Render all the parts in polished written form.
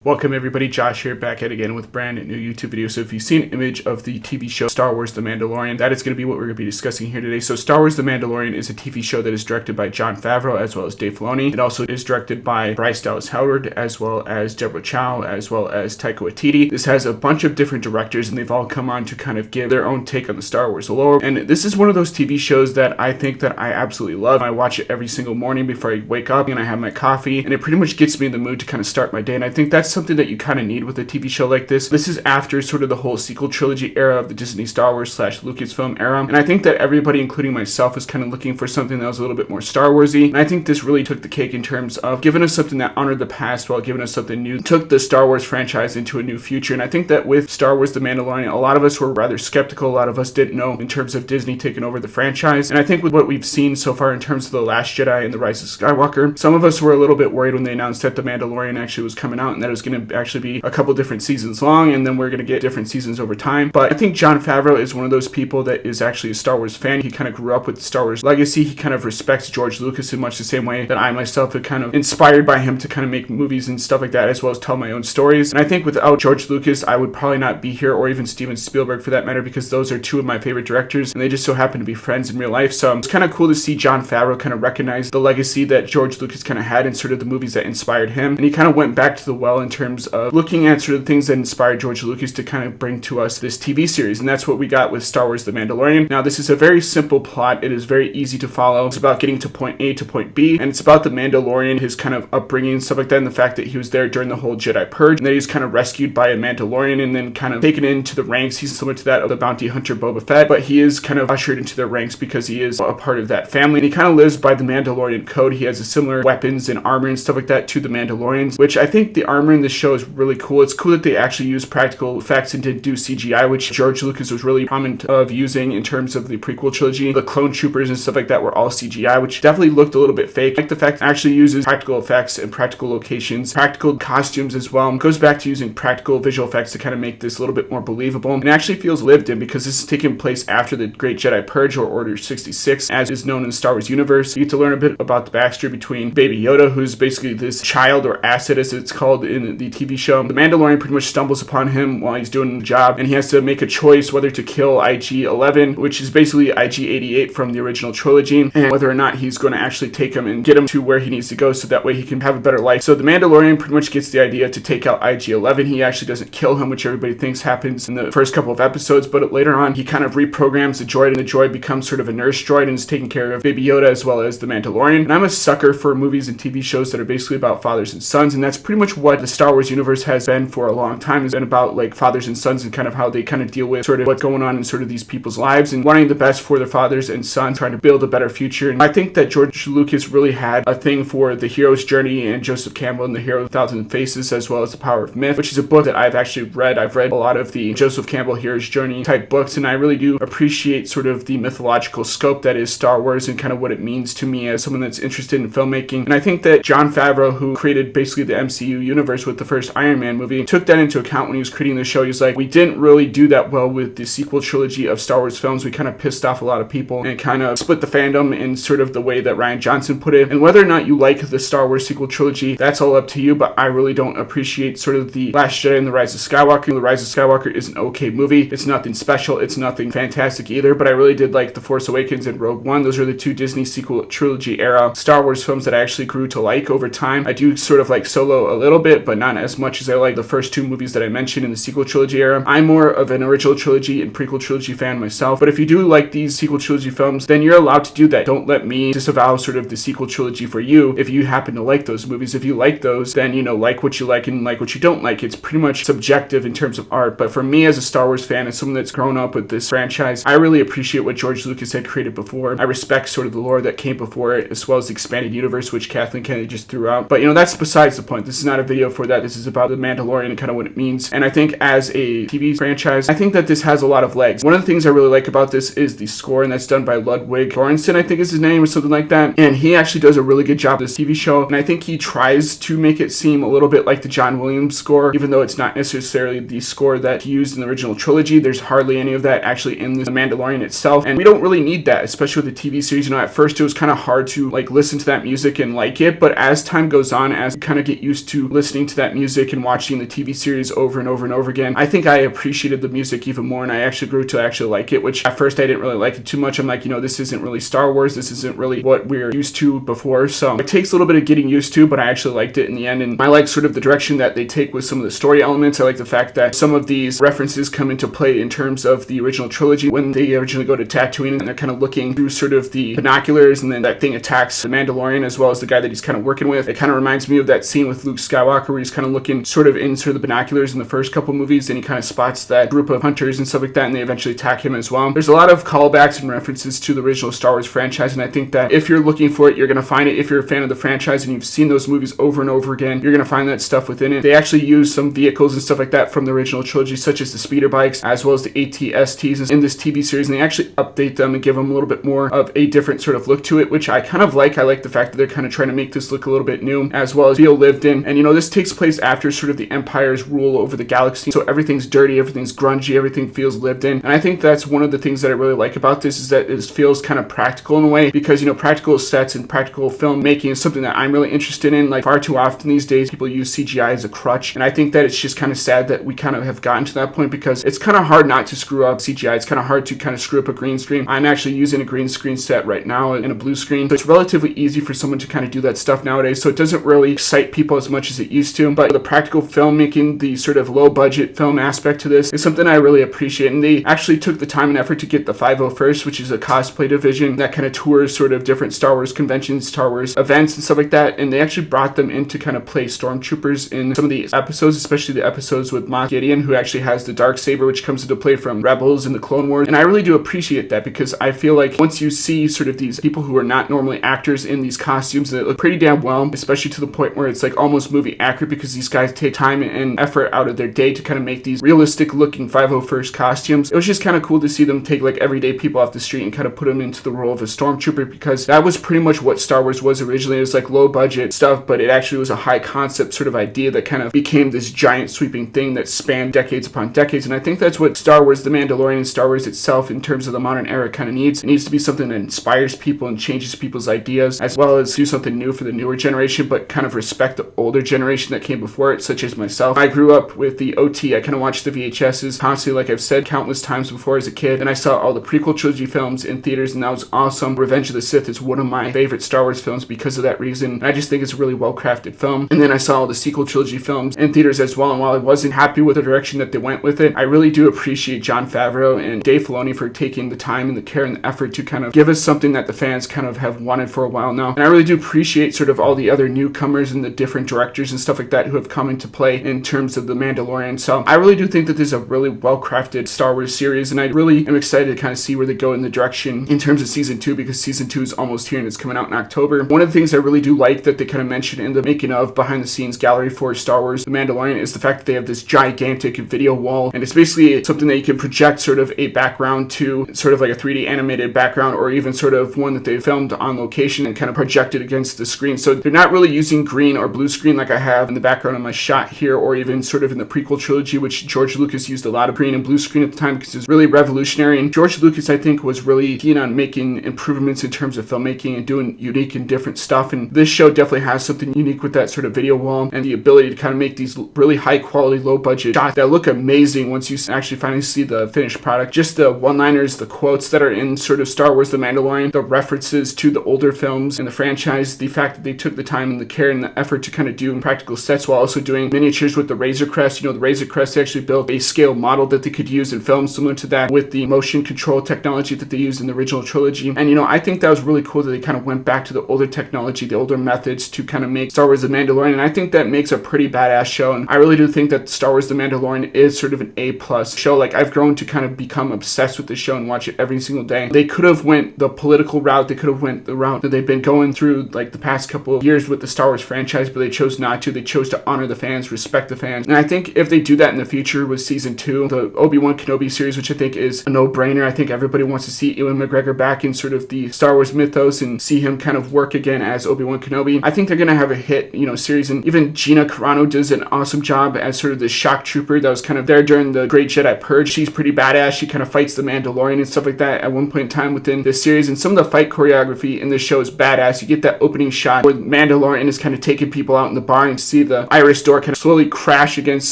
Welcome everybody, Josh here, back at again with a brand new YouTube video. So if you've seen an image of the TV show Star Wars The Mandalorian, that is going to be what we're going to be discussing here today. So Star Wars The Mandalorian is a TV show that is directed by Jon Favreau as well as Dave Filoni. It also is directed by Bryce Dallas Howard as well as Deborah Chow as well as Taika Waititi. This has a bunch of different directors and they've all come on to kind of give their own take on the Star Wars lore. And this is one of those TV shows that I think that I absolutely love. I watch it every single morning before I wake up and I have my coffee, and it pretty much gets me in the mood to kind of start my day. And I think that's something that you kind of need with a TV show like this. This is after sort of the whole sequel trilogy era of the Disney Star Wars / Lucasfilm era, and I think that everybody, including myself, is kind of looking for something that was a little bit more Star Warsy. And I think this really took the cake in terms of giving us something that honored the past while giving us something new, took the Star Wars franchise into a new future. And I think that with Star Wars The Mandalorian, a lot of us were rather skeptical. A lot of us didn't know in terms of Disney taking over the franchise. And I think with what we've seen so far in terms of The Last Jedi and The Rise of Skywalker, some of us were a little bit worried when they announced that The Mandalorian actually was coming out and that it was going to actually be a couple different seasons long, and then we're going to get different seasons over time. But I think Jon Favreau is one of those people that is actually a Star Wars fan. He kind of grew up with the Star Wars legacy. He kind of respects George Lucas in much the same way that I myself have kind of inspired by him to kind of make movies and stuff like that, as well as tell my own stories. And I think without George Lucas, I would probably not be here, or even Steven Spielberg for that matter, because those are two of my favorite directors and they just so happen to be friends in real life. So it's kind of cool to see Jon Favreau kind of recognize the legacy that George Lucas kind of had in sort of the movies that inspired him. And he kind of went back to the well in terms of looking at sort of things that inspired George Lucas to kind of bring to us this TV series, and that's what we got with Star Wars The Mandalorian. Now, this is a very simple plot. It is very easy to follow. It's about getting to point A to point B, and it's about the Mandalorian, his kind of upbringing and stuff like that, and the fact that he was there during the whole Jedi Purge, and that he's kind of rescued by a Mandalorian and then kind of taken into the ranks. He's similar to that of the bounty hunter Boba Fett, but he is kind of ushered into their ranks because he is a part of that family, and he kind of lives by the Mandalorian code. He has a similar weapons and armor and stuff like that to the Mandalorians, which I think the armor in this show is really cool. It's cool that they actually use practical effects and didn't do CGI, which George Lucas was really prominent of using in terms of the prequel trilogy. The clone troopers and stuff like that were all CGI, which definitely looked a little bit fake. I like the fact it actually uses practical effects and practical locations, practical costumes as well. It goes back to using practical visual effects to kind of make this a little bit more believable. And it actually feels lived in because this is taking place after the Great Jedi Purge, or Order 66, as is known in the Star Wars universe. You get to learn a bit about the backstory between Baby Yoda, who's basically this child or asset as it's called in the TV show. The Mandalorian pretty much stumbles upon him while he's doing the job, and he has to make a choice whether to kill IG-11, which is basically IG-88 from the original trilogy, and whether or not he's going to actually take him and get him to where he needs to go so that way he can have a better life. So the Mandalorian pretty much gets the idea to take out IG-11. He actually doesn't kill him, which everybody thinks happens in the first couple of episodes, but later on he kind of reprograms the droid, and the droid becomes sort of a nurse droid and is taking care of Baby Yoda as well as the Mandalorian. And I'm a sucker for movies and TV shows that are basically about fathers and sons, and that's pretty much what the Star Wars universe has been for a long time. It's been about like fathers and sons and kind of how they kind of deal with sort of what's going on in sort of these people's lives and wanting the best for their fathers and sons, trying to build a better future. And I think that George Lucas really had a thing for the hero's journey and Joseph Campbell and the Hero of a Thousand Faces, as well as The Power of Myth, which is a book that I've actually read. I've read a lot of the Joseph Campbell hero's journey type books, and I really do appreciate sort of the mythological scope that is Star Wars and kind of what it means to me as someone that's interested in filmmaking. And I think that Jon Favreau, who created basically the MCU universe with the first Iron Man movie, took that into account when he was creating the show. He's like, we didn't really do that well with the sequel trilogy of Star Wars films. We kind of pissed off a lot of people and kind of split the fandom in sort of the way that Rian Johnson put it. And whether or not you like the Star Wars sequel trilogy, that's all up to you, but I really don't appreciate sort of The Last Jedi and The Rise of Skywalker. The Rise of Skywalker is an okay movie. It's nothing special. It's nothing fantastic either, but I really did like The Force Awakens and Rogue One. Those are the two Disney sequel trilogy era Star Wars films that I actually grew to like over time. I do sort of like Solo a little bit, but not as much as I like the first two movies that I mentioned in the sequel trilogy era. I'm more of an original trilogy and prequel trilogy fan myself, but if you do like these sequel trilogy films, then you're allowed to do that. Don't let me disavow sort of the sequel trilogy for you if you happen to like those movies. If you like those, then, you know, like what you like and like what you don't like. It's pretty much subjective in terms of art, but for me as a Star Wars fan and someone that's grown up with this franchise, I really appreciate what George Lucas had created before. I respect sort of the lore that came before it, as well as the expanded universe, which Kathleen Kennedy just threw out. But, you know, that's besides the point. This is not a video for that. This is about the Mandalorian and kind of what it means. And I think as a TV franchise, I think that this has a lot of legs. One of the things I really like about this is the score, and that's done by Ludwig Göransson, I think is his name, or something like that. And he actually does a really good job of this TV show, and I think he tries to make it seem a little bit like the John Williams score, even though it's not necessarily the score that he used in the original trilogy. There's hardly any of that actually in The Mandalorian itself, and we don't really need that, especially with the TV series. You know, at first it was kind of hard to like listen to that music and like it, but as time goes on, as you kind of get used to listening to that music and watching the TV series over and over and over again, I think I appreciated the music even more, and I actually grew to actually like it, which at first I didn't really like it too much. I'm like, this isn't really Star Wars. This isn't really what we're used to before. So it takes a little bit of getting used to, but I actually liked it in the end. And I like sort of the direction that they take with some of the story elements. I like the fact that some of these references come into play in terms of the original trilogy when they originally go to Tatooine and they're kind of looking through sort of the binoculars, and then that thing attacks the Mandalorian as well as the guy that he's kind of working with. It kind of reminds me of that scene with Luke Skywalker where he's kind of looking sort of in sort of the binoculars in the first couple movies, and he kind of spots that group of hunters and stuff like that, and they eventually attack him as well. There's a lot of callbacks and references to the original Star Wars franchise, and I think that if you're looking for it, you're going to find it. If you're a fan of the franchise and you've seen those movies over and over again, you're going to find that stuff within it. They actually use some vehicles and stuff like that from the original trilogy, such as the speeder bikes as well as the AT-STs in this TV series, and they actually update them and give them a little bit more of a different sort of look to it, which I kind of like. I like the fact that they're kind of trying to make this look a little bit new as well as feel lived in. And this takes place after sort of the Empire's rule over the galaxy, so everything's dirty, everything's grungy, everything feels lived in. And I think that's one of the things that I really like about this, is that it feels kind of practical in a way, because practical sets and practical filmmaking is something that I'm really interested in. Like, far too often these days people use CGI as a crutch, and I think that it's just kind of sad that we kind of have gotten to that point, because it's kind of hard not to screw up CGI. It's kind of hard to kind of screw up a green screen. I'm actually using a green screen set right now in a blue screen, so it's relatively easy for someone to kind of do that stuff nowadays, so it doesn't really excite people as much as it used to. But the practical filmmaking, the sort of low budget film aspect to this is something I really appreciate, and they actually took the time and effort to get the 501st, which is a cosplay division that kind of tours sort of different Star Wars conventions, Star Wars events and stuff like that, and they actually brought them in to kind of play stormtroopers in some of these episodes, especially the episodes with Moff Gideon, who actually has the Darksaber, which comes into play from Rebels and the Clone Wars. And I really do appreciate that, because I feel like once you see sort of these people who are not normally actors in these costumes that look pretty damn well, especially to the point where it's like almost movie accurate, because these guys take time and effort out of their day to kind of make these realistic looking 501st costumes. It was just kind of cool to see them take like everyday people off the street and kind of put them into the role of a stormtrooper, because that was pretty much what Star Wars was originally. It was like low budget stuff, but it actually was a high concept sort of idea that kind of became this giant sweeping thing that spanned decades upon decades. And I think that's what Star Wars The Mandalorian and Star Wars itself in terms of the modern era kind of needs. It needs to be something that inspires people and changes people's ideas, as well as do something new for the newer generation, but kind of respect the older generation that came before it, such as myself. I grew up with the OT. I kind of watched the VHSs constantly, like I've said countless times before as a kid, and I saw all the prequel trilogy films in theaters, and that was awesome. Revenge of the Sith is one of my favorite Star Wars films because of that reason. And I just think it's a really well-crafted film. And then I saw all the sequel trilogy films in theaters as well, and while I wasn't happy with the direction that they went with it, I really do appreciate Jon Favreau and Dave Filoni for taking the time and the care and the effort to kind of give us something that the fans kind of have wanted for a while now. And I really do appreciate sort of all the other newcomers and the different directors and stuff like that who have come into play in terms of The Mandalorian. So I really do think that this is a really well-crafted Star Wars series, and I really am excited to kind of see where they go in the direction in terms of season 2, because season 2 is almost here and it's coming out in October. One of the things I really do like that they kind of mentioned in the making of behind the scenes gallery for Star Wars The Mandalorian is the fact that they have this gigantic video wall, and it's basically something that you can project sort of a background to, sort of like a 3D animated background, or even sort of one that they filmed on location and kind of projected against the screen. So they're not really using green or blue screen like I have in the background of my shot here, or even sort of in the prequel trilogy, which George Lucas used a lot of green and blue screen at the time because it was really revolutionary. And George Lucas, I think, was really keen on making improvements in terms of filmmaking and doing unique and different stuff, and this show definitely has something unique with that sort of video wall and the ability to kind of make these really high quality, low budget shots that look amazing once you actually finally see the finished product. Just the one-liners, the quotes that are in sort of Star Wars The Mandalorian, the references to the older films and the franchise, the fact that they took the time and the care and the effort to kind of do practical sets while also doing miniatures with the Razor Crest. The Razor Crest actually built a scale model that they could use in films similar to that with the motion control technology that they used in the original trilogy. And I think that was really cool that they kind of went back to the older technology, the older methods to kind of make Star Wars The Mandalorian, and I think that makes a pretty badass show. And I really do think that Star Wars The Mandalorian is sort of an A+ show. Like, I've grown to kind of become obsessed with this show and watch it every single day. They could have went the political route, they could have went the route that they've been going through like the past couple of years with the Star Wars franchise, but they chose not to. They chose to honor the fans, respect the fans, and I think if they do that in the future with season 2, the Obi-Wan Kenobi series, which I think is a no-brainer. I think everybody wants to see Ewan McGregor back in sort of the Star Wars mythos and see him kind of work again as Obi-Wan Kenobi. I think they're gonna have a hit, series, and even Gina Carano does an awesome job as sort of the shock trooper that was kind of there during the Great Jedi Purge. She's pretty badass. She kind of fights the Mandalorian and stuff like that at one point in time within this series, and some of the fight choreography in this show is badass. You get that opening shot where Mandalorian is kind of taking people out in the bar and see see the iris door kind of slowly crash against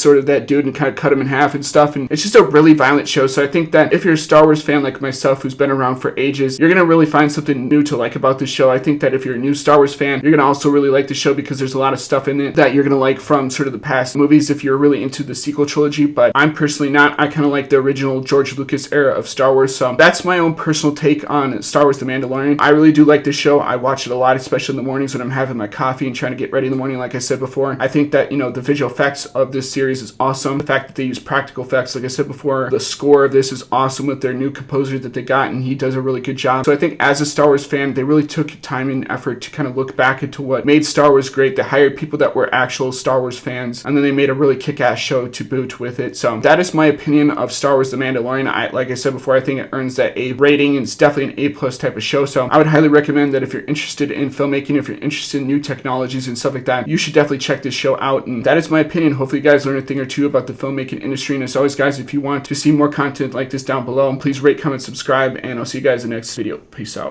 sort of that dude and kind of cut him in half and stuff. And it's just a really violent show. So I think that if you're a Star Wars fan like myself who's been around for ages, you're going to really find something new to like about this show. I think that if you're a new Star Wars fan, you're going to also really like the show because there's a lot of stuff in it that you're going to like from sort of the past movies if you're really into the sequel trilogy. But I'm personally not. I kind of like the original George Lucas era of Star Wars. So that's my own personal take on Star Wars The Mandalorian. I really do like this show. I watch it a lot, especially in the mornings when I'm having my coffee and trying to get ready in the morning, like I said before. I think that, the visual effects of this series is awesome. The fact that they use practical effects, like I said before, the score of this is awesome with their new composer that they got, and he does a really good job. So I think as a Star Wars fan, they really took time and effort to kind of look back into what made Star Wars great. They hired people that were actual Star Wars fans, and then they made a really kick-ass show to boot with it. So that is my opinion of Star Wars The Mandalorian. Like I said before, I think it earns that A rating, and it's definitely an A+ type of show. So I would highly recommend that if you're interested in filmmaking, if you're interested in new technologies and stuff like that, you should definitely check this show out. And that is my opinion. Hopefully you guys learn a thing or two about the filmmaking industry. And as always, guys, if you want to see more content like this down below, please rate, comment, subscribe, and I'll see you guys in the next video. Peace out.